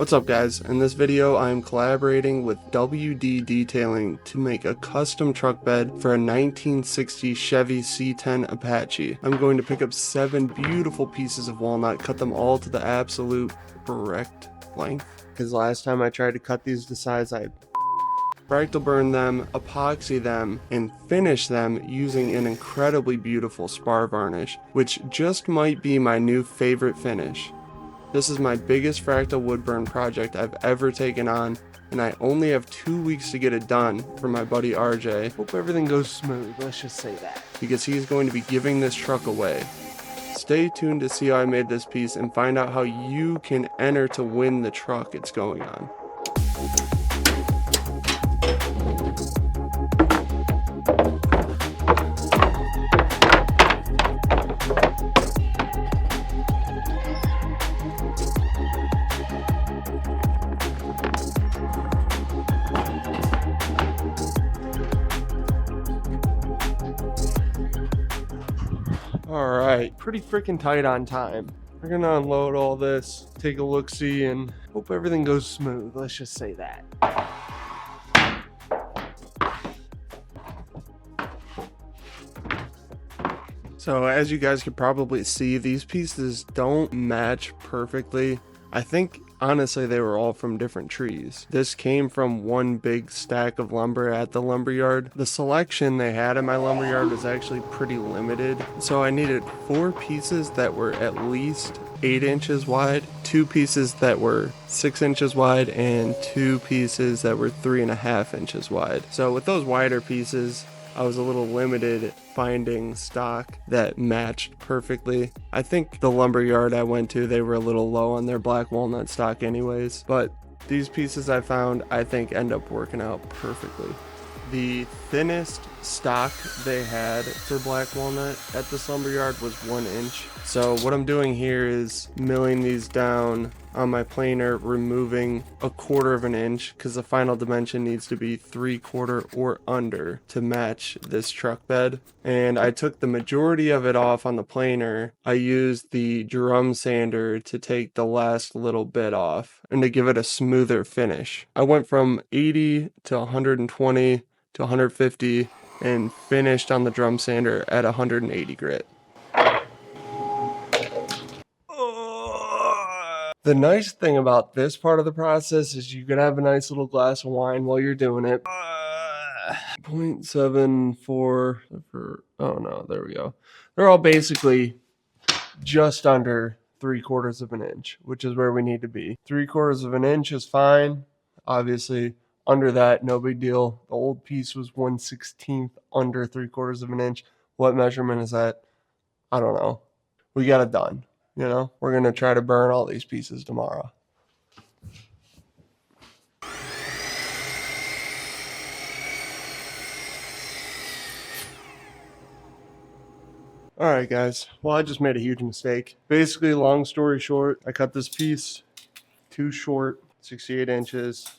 What's up guys? In this video I am collaborating with WD Detailing to make a custom truck bed for a 1960 Chevy C10 Apache. I'm going to pick up 7 beautiful pieces of walnut, cut them all to the absolute correct length. Because last time I tried to cut these to size, I fractal burn them, epoxy them, and finish them using an incredibly beautiful spar varnish, which just might be my new favorite finish. This is my biggest fractal wood burn project I've ever taken on, and I only have 2 weeks to get it done for my buddy RJ. Hope everything goes smooth, let's just say that. Because he's going to be giving this truck away. Stay tuned to see how I made this piece and find out how you can enter to win the truck it's going on. Alright, pretty freaking tight on time. We're gonna unload all this, take a look-see, and hope everything goes smooth, let's just say that. So as you guys could probably see, these pieces don't match perfectly. I think honestly they were all from different trees. This came from one big stack of lumber at the lumberyard. The selection they had in my lumberyard was actually pretty limited, so I needed 4 pieces that were at least 8 inches wide, 2 pieces that were 6 inches wide, and 2 pieces that were 3.5 inches wide. So with those wider pieces, I was a little limited finding stock that matched perfectly. I think the lumberyard I went to, they were a little low on their black walnut stock anyways, but these pieces I found I think end up working out perfectly. The thinnest stock they had for black walnut at this lumberyard was 1 inch. So what I'm doing here is milling these down on my planer, removing 1/4 of an inch because the final dimension needs to be 3/4 or under to match this truck bed. And I took the majority of it off on the planer. I used the drum sander to take the last little bit off and to give it a smoother finish. I went from 80 to 120 to 150 and finished on the drum sander at 180 grit. The nice thing about this part of the process is you can have a nice little glass of wine while you're doing it. 0.74 oh no, there we go. They're all basically just under 3/4 of an inch, which is where we need to be. 3/4 of an inch is fine. Obviously, under that, no big deal. The old piece was 1/16 under 3/4 of an inch. What measurement is that? I don't know. We got it done. You know, we're going to try to burn all these pieces tomorrow. Alright guys, well I just made a huge mistake. Basically, long story short, I cut this piece too short, 68 inches.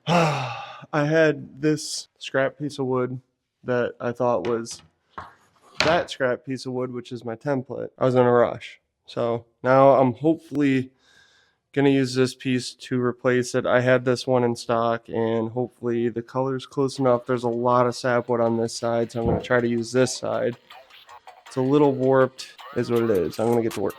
I had this scrap piece of wood that I thought was that scrap piece of wood, which is my template. I was in a rush. So now I'm hopefully gonna use this piece to replace it. I had this one in stock and hopefully the color's close enough. There's a lot of sapwood on this side, so I'm gonna try to use this side. It's a little warped, is what it is. I'm gonna get to work.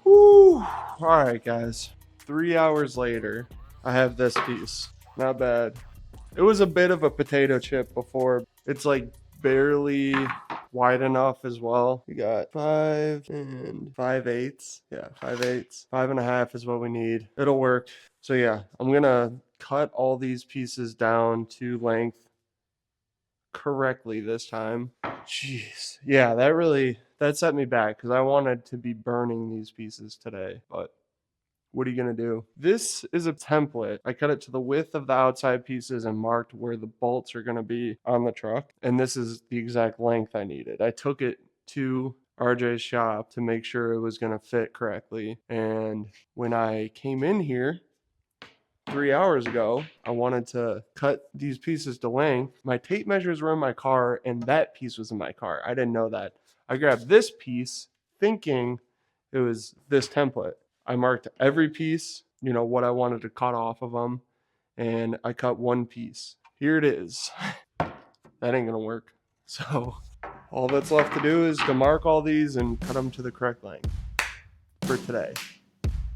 Whew. Alright guys, 3 hours later, I have this piece. Not bad. It was a bit of a potato chip before. It's like barely wide enough as well. We got 5 and 5/8. Yeah, 5/8. 5.5 is what we need. It'll work. So yeah, I'm gonna cut all these pieces down to length correctly this time. Jeez. Yeah, that set me back because I wanted to be burning these pieces today, but what are you gonna do? This is a template. I cut it to the width of the outside pieces and marked where the bolts are gonna be on the truck. And this is the exact length I needed. I took it to RJ's shop to make sure it was gonna fit correctly. And when I came in here, 3 hours ago, I wanted to cut these pieces to length. My tape measures were in my car, and that piece was in my car. I didn't know that. I grabbed this piece thinking it was this template. I marked every piece, you know, what I wanted to cut off of them, and I cut one piece. Here it is. That ain't gonna work. So all that's left to do is to mark all these and cut them to the correct length for today,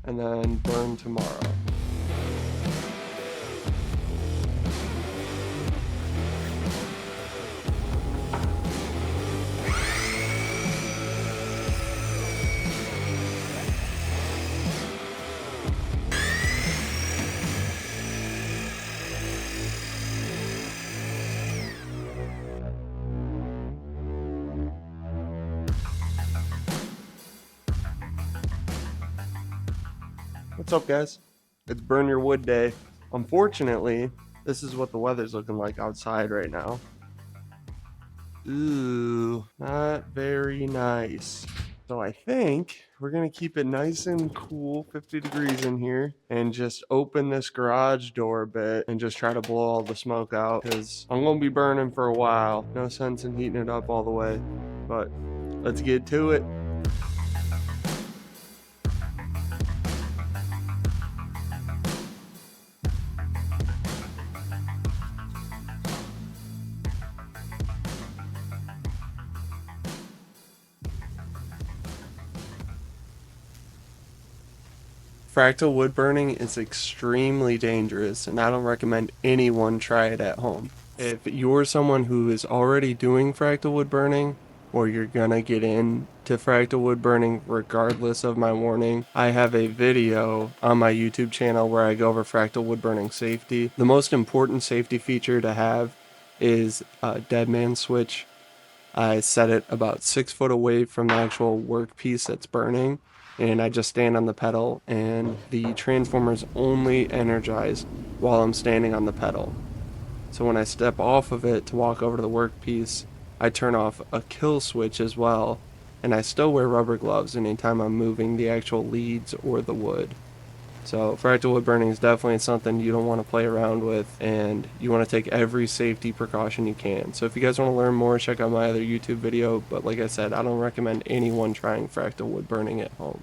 and then burn tomorrow. What's up, guys? It's Burn Your Wood Day. Unfortunately, this is what the weather's looking like outside right now. Ooh, not very nice. So I think we're gonna keep it nice and cool, 50 degrees in here, and just open this garage door a bit and just try to blow all the smoke out, because I'm gonna be burning for a while. No sense in heating it up all the way, but let's get to it. Fractal wood burning is extremely dangerous, and I don't recommend anyone try it at home. If you're someone who is already doing fractal wood burning, or you're gonna get into fractal wood burning regardless of my warning, I have a video on my YouTube channel where I go over fractal wood burning safety. The most important safety feature to have is a dead man switch. I set it about 6 foot away from the actual workpiece that's burning, and I just stand on the pedal, and the transformer's only energized while I'm standing on the pedal. So when I step off of it to walk over to the workpiece, I turn off a kill switch as well, and I still wear rubber gloves anytime I'm moving the actual leads or the wood. So fractal wood burning is definitely something you don't want to play around with, and you want to take every safety precaution you can. So if you guys want to learn more, check out my other YouTube video, but like I said, I don't recommend anyone trying fractal wood burning at home.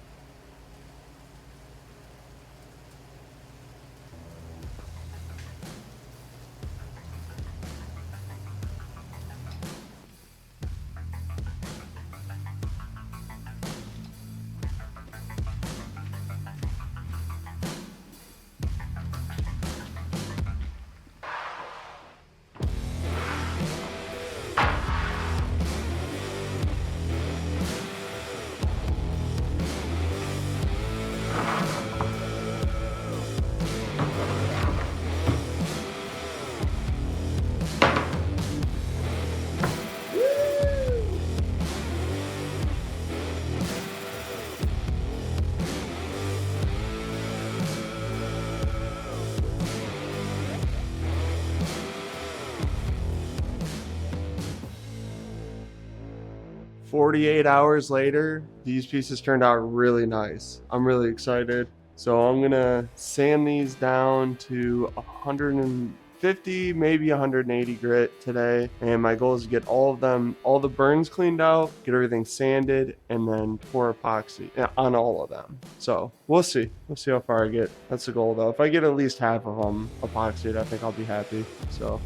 "48 hours later, these pieces turned out really nice. I'm really excited. So I'm gonna sand these down to 150, maybe 180 grit today. And my goal is to get all of them, all the burns cleaned out, get everything sanded, and then pour epoxy on all of them. So we'll see. We'll see how far I get. That's the goal though. If I get at least half of them epoxied, I think I'll be happy. So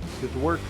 let's get to work.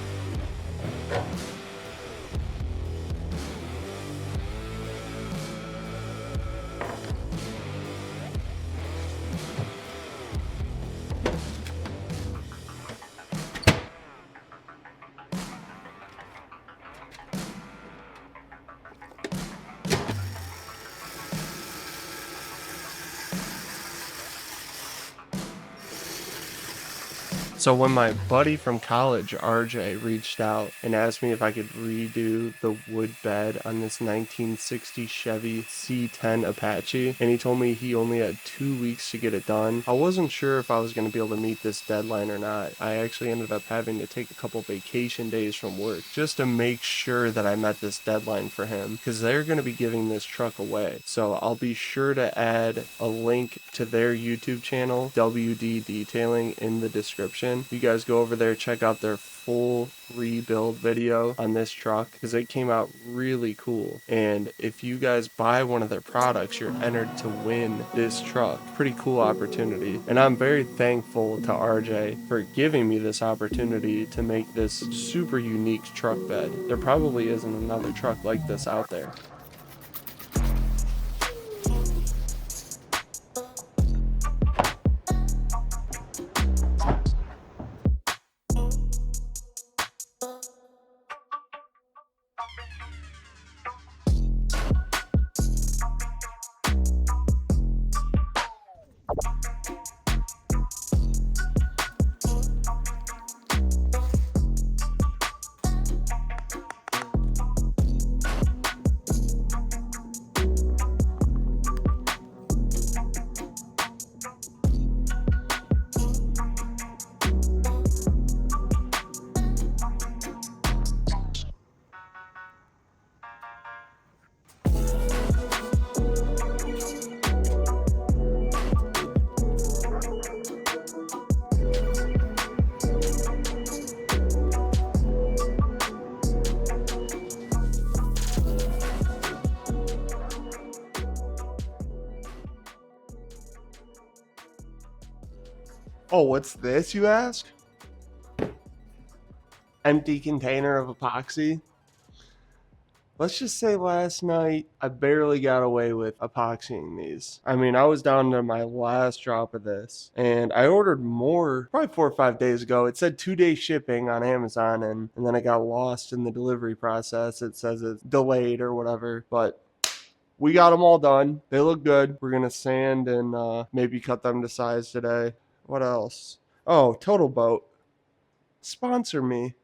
So when my buddy from college, RJ, reached out and asked me if I could redo the wood bed on this 1960 Chevy C10 Apache, and he told me he only had 2 weeks to get it done, I wasn't sure if I was going to be able to meet this deadline or not. I actually ended up having to take a couple vacation days from work just to make sure that I met this deadline for him, because they're going to be giving this truck away. So I'll be sure to add a link to their YouTube channel, WD Detailing, in the description. You guys go over there, check out their full rebuild video on this truck, because it came out really cool. And if you guys buy one of their products, you're entered to win this truck. Pretty cool opportunity, and I'm very thankful to RJ for giving me this opportunity to make this super unique truck bed. There probably isn't another truck like this out there. Oh, what's this, you ask? Empty container of epoxy? Let's just say last night I barely got away with epoxying these. I mean, I was down to my last drop of this, and I ordered more probably 4 or 5 days ago. It said 2-day shipping on Amazon, and then I got lost in the delivery process. It says it's delayed or whatever, but we got them all done. They look good. We're gonna sand and maybe cut them to size today. What else? Oh, Total Boat. Sponsor me.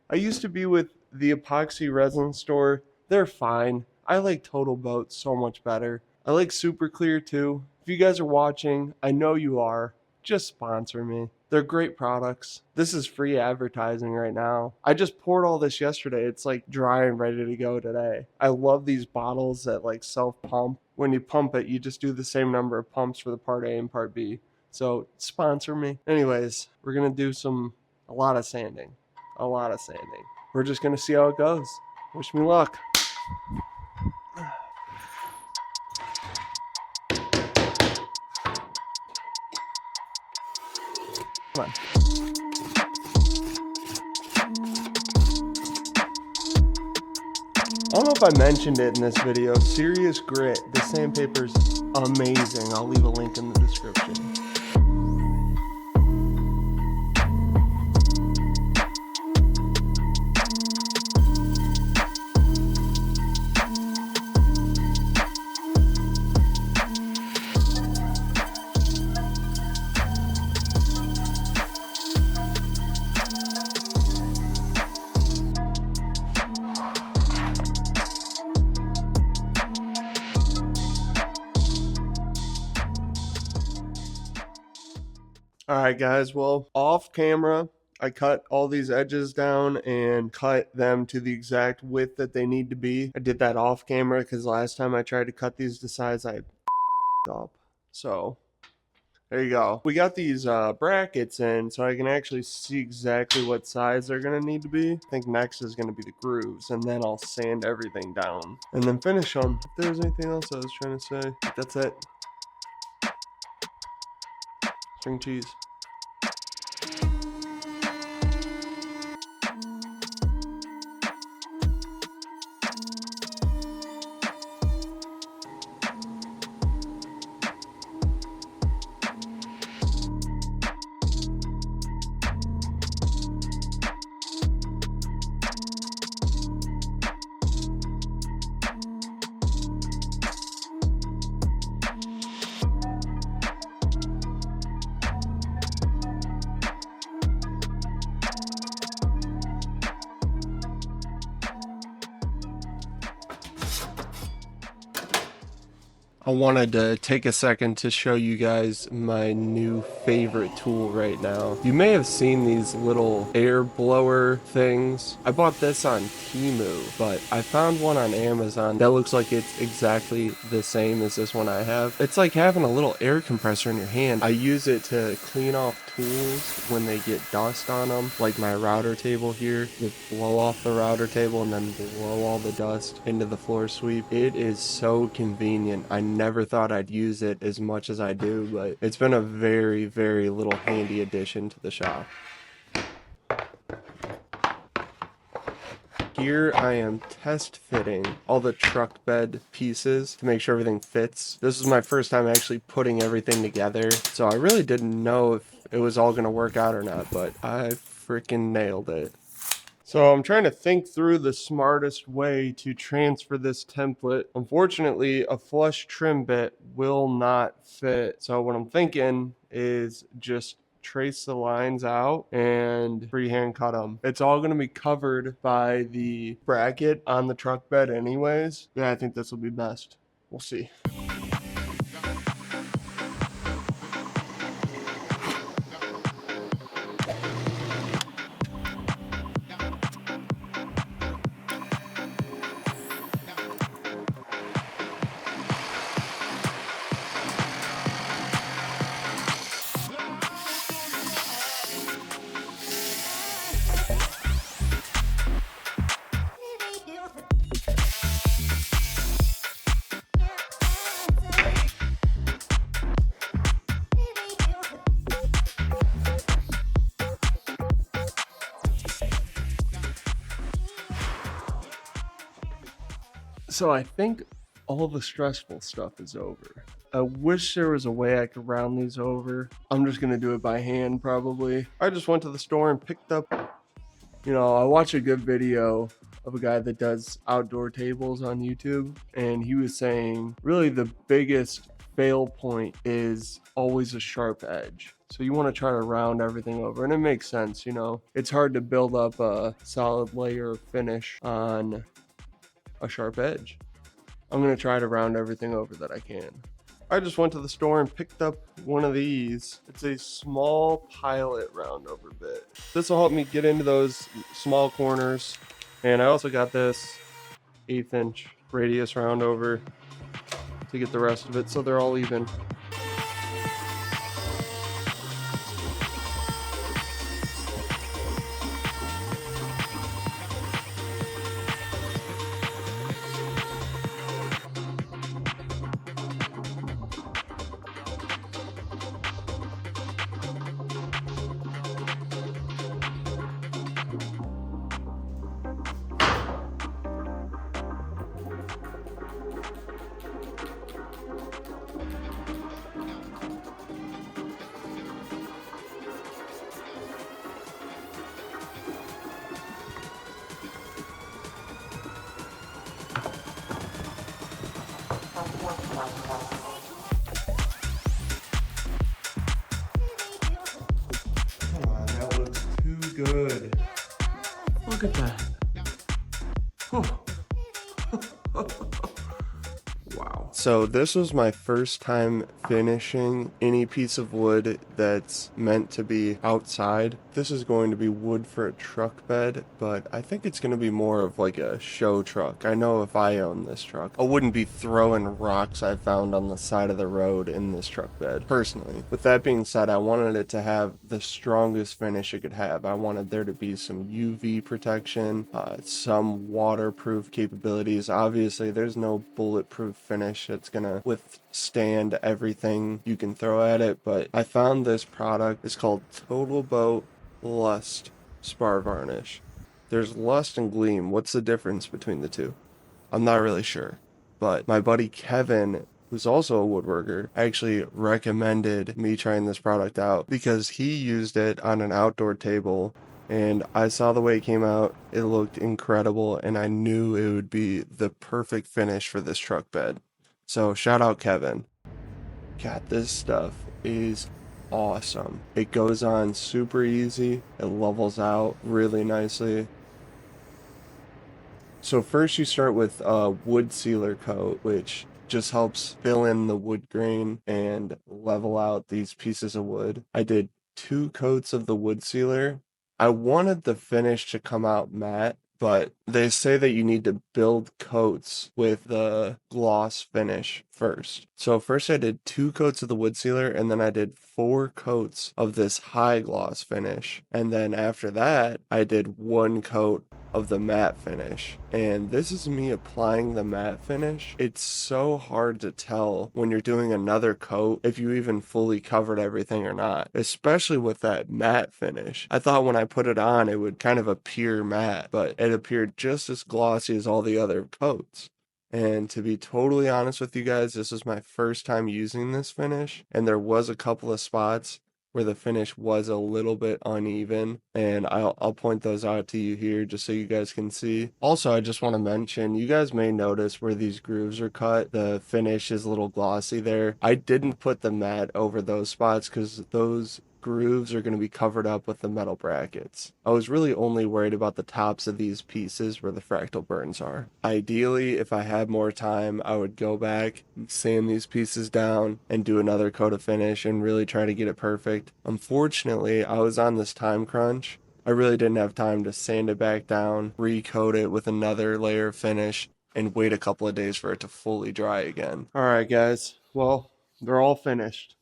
I used to be with the epoxy resin store. They're fine. I like Total Boat so much better. I like Super Clear too. If you guys are watching, I know you are. Just sponsor me. They're great products. This is free advertising right now. I just poured all this yesterday. It's like dry and ready to go today. I love these bottles that like self-pump. When you pump it, you just do the same number of pumps for the part A and part B. So sponsor me. Anyways, we're going to do a lot of sanding. A lot of sanding. We're just going to see how it goes. Wish me luck. Come on. I don't know if I mentioned it in this video. Serious Grit. This sandpaper's amazing. I'll leave a link in the description. Alright guys, well, off camera, I cut all these edges down and cut them to the exact width that they need to be. I did that off camera because last time I tried to cut these to size, I up. So, there you go. We got these brackets in so I can actually see exactly what size they're going to need to be. I think next is going to be the grooves, and then I'll sand everything down and then finish them. If there's anything else I was trying to say, that's it. String cheese. I wanted to take a second to show you guys my new favorite tool right now. You may have seen these little air blower things. I bought this on Temu, but I found one on Amazon that looks like it's exactly the same as this one I have. It's like having a little air compressor in your hand. I use it to clean off tools when they get dust on them, like my router table here. Just blow off the router table and then blow all the dust into the floor sweep. It is so convenient. I never thought I'd use it as much as I do, but it's been a very, very little handy addition to the shop. Here I am test fitting all the truck bed pieces to make sure everything fits. This is my first time actually putting everything together, so I really didn't know if it was all going to work out or not, but I freaking nailed it. So I'm trying to think through the smartest way to transfer this template. Unfortunately, a flush trim bit will not fit. So what I'm thinking is just trace the lines out and freehand cut them. It's all going to be covered by the bracket on the truck bed anyways. Yeah, I think this will be best. We'll see. So I think all the stressful stuff is over. I wish there was a way I could round these over. I'm just gonna do it by hand probably. I just went to the store and picked up, I watched a good video of a guy that does outdoor tables on YouTube, and he was saying really the biggest fail point is always a sharp edge. So you want to try to round everything over, and it makes sense, It's hard to build up a solid layer of finish on a sharp edge. I'm going to try to round everything over that I can. I just went to the store and picked up one of these. It's a small pilot round over bit. This will help me get into those small corners. And I also got this 1/8 inch radius round over to get the rest of it so they're all even. Come on, that looks too good. Look at that. Wow. So this was my first time finishing any piece of wood that's meant to be outside. This is going to be wood for a truck bed, but I think it's going to be more of like a show truck. I know if I own this truck, I wouldn't be throwing rocks I found on the side of the road in this truck bed, personally. With that being said, I wanted it to have the strongest finish it could have. I wanted there to be some UV protection, some waterproof capabilities. Obviously, there's no bulletproof finish that's going to withstand everything you can throw at it, but I found this product. It's called Total Boat Lust Spar Varnish. There's Lust and Gleam. What's the difference between the two? I'm not really sure, but my buddy Kevin, who's also a woodworker, actually recommended me trying this product out because he used it on an outdoor table, and I saw the way it came out. It looked incredible, and I knew it would be the perfect finish for this truck bed. So shout out Kevin. God, this stuff is awesome. It goes on super easy. It levels out really nicely. So first you start with a wood sealer coat, which just helps fill in the wood grain and level out these pieces of wood. I did 2 coats of the wood sealer. I wanted the finish to come out matte, but they say that you need to build coats with the gloss finish first. So first I did 2 coats of the wood sealer, and then I did 4 coats of this high gloss finish. And then after that, I did 1 coat of the matte finish. And this is me applying the matte finish. It's so hard to tell when you're doing another coat if you even fully covered everything or not, especially with that matte finish. I thought when I put it on it would kind of appear matte, but it appeared just as glossy as all the other coats. And to be totally honest with you guys, this is my first time using this finish, and there was a couple of spots where the finish was a little bit uneven, and I'll point those out to you here just so you guys can see. Also, I just want to mention, you guys may notice where these grooves are cut, the finish is a little glossy there. I didn't put the matte over those spots because those grooves are going to be covered up with the metal brackets. I was really only worried about the tops of these pieces where the fractal burns are. Ideally, if I had more time, I would go back, sand these pieces down, and do another coat of finish and really try to get it perfect. Unfortunately, I was on this time crunch. I really didn't have time to sand it back down, recoat it with another layer of finish, and wait a couple of days for it to fully dry again. Alright guys, well, they're all finished.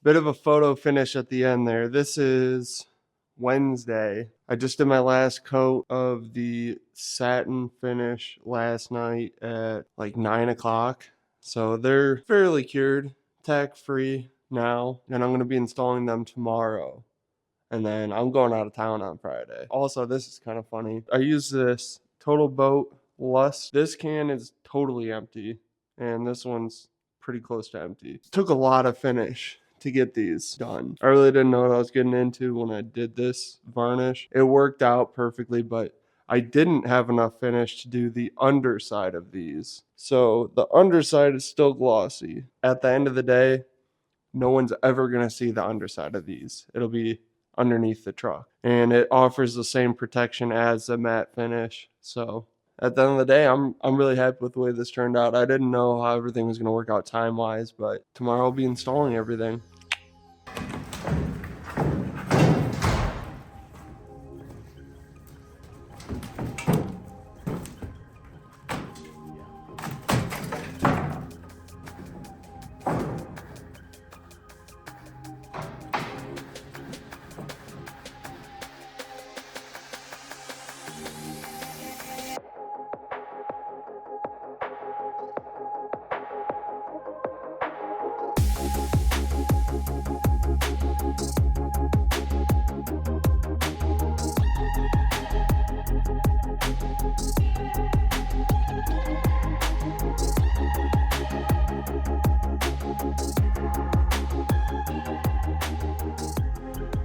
Bit of a photo finish at the end there. This is Wednesday. I just did my last coat of the satin finish last night at like 9 o'clock. So they're fairly cured, tack free now, and I'm going to be installing them tomorrow. And then I'm going out of town on Friday. Also, this is kind of funny. I use this Total Boat Lust. This can is totally empty, and this one's pretty close to empty. It took a lot of finish to get these done. I really didn't know what I was getting into when I did this varnish. It worked out perfectly, but I didn't have enough finish to do the underside of these. So the underside is still glossy. At the end of the day, no one's ever gonna see the underside of these. It'll be underneath the truck. And it offers the same protection as the matte finish. So at the end of the day, I'm really happy with the way this turned out. I didn't know how everything was going to work out time-wise, but tomorrow I'll be installing everything.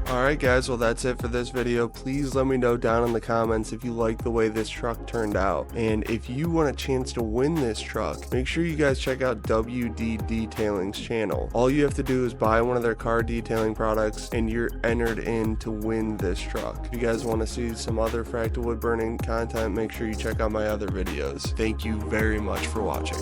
Alright guys, well that's it for this video. Please let me know down in the comments if you like the way this truck turned out. And if you want a chance to win this truck, make sure you guys check out WD Detailing's channel. All you have to do is buy one of their car detailing products and you're entered in to win this truck. If you guys want to see some other Fractal Wood Burning content, make sure you check out my other videos. Thank you very much for watching.